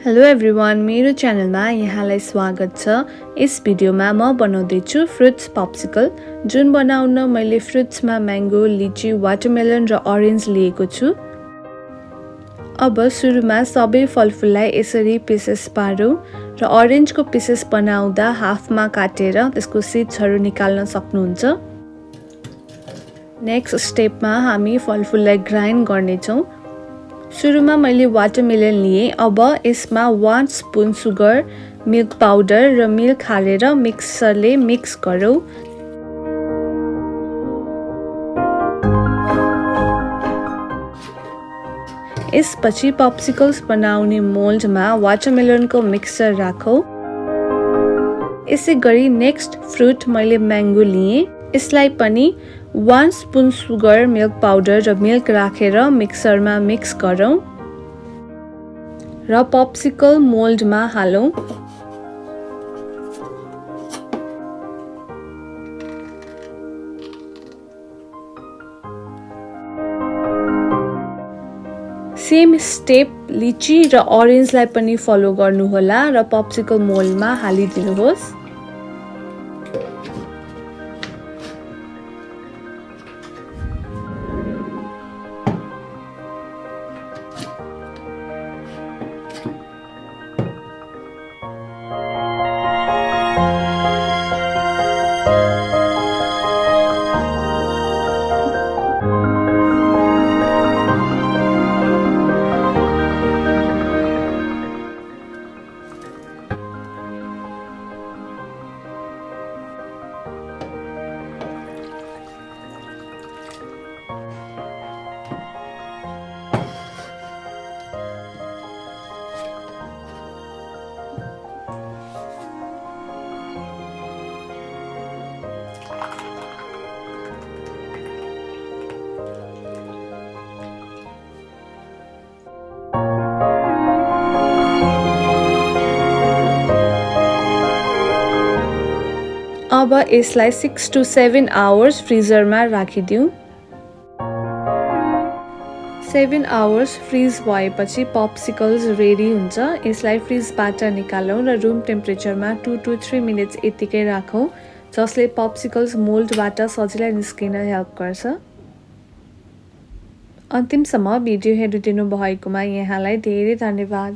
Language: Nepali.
हेलो एभ्रिवान, मेरो च्यानलमा यहाँलाई स्वागत छ। यस भिडियोमा म बनाउँदैछु फ्रुट्स पप्सिकल, जुन बनाउन मैले फ्रुट्समा म्याङ्गो, लिची, वाटरमेलन र अरेन्ज लिएको छु। अब सुरुमा सबै फलफुललाई यसरी पिसेस पारौँ र अरेन्जको पिसेस बनाउँदा हाफमा काटेर त्यसको सिड्सहरू निकाल्न सक्नुहुन्छ। नेक्स्ट स्टेपमा हामी फलफुललाई ग्राइन्ड गर्नेछौँ। सुरुमा मैले वाटरमेलन लिए। अब यसमा 1 स्पुन सुगर, मिल्क पाउडर र मिल्क हालेर मिक्सरले मिक्स गरौँ। यसपछि पप्सिकल्स बनाउने मोल्डमा वाटरमेलनको मिक्सचर राखौँ। यसै गरी नेक्स्ट फ्रुट मैले म्याङ्गो लिएँ। यसलाई पनि 1 स्पुन सुगर, मिल्क पाउडर र मिल्क राखेर मिक्सरमा मिक्स गरौँ र पप्सिकल मोल्डमा हालौँ। सेम स्टेप लिची र अरेन्जलाई पनि फलो गर्नुहोला र पप्सिकल मोल्डमा हालिदिनुहोस्। अब यसलाई 6 to 7 आवर्स फ्रिजरमा राखिदिउँ। 7 आवर्स फ्रिज भएपछि पप्सिकल्स रेडी हुन्छ। यसलाई फ्रिजबाट निकालौँ र रुम टेम्परेचरमा 2 to 3 मिनट्स यतिकै राखौँ, जसले पप्सिकल्स मोल्डबाट सजिलै निस्किन हेल्प गर्छ। अन्तिमसम्म भिडियो हेरिदिनु भएकोमा यहाँलाई धेरै धन्यवाद।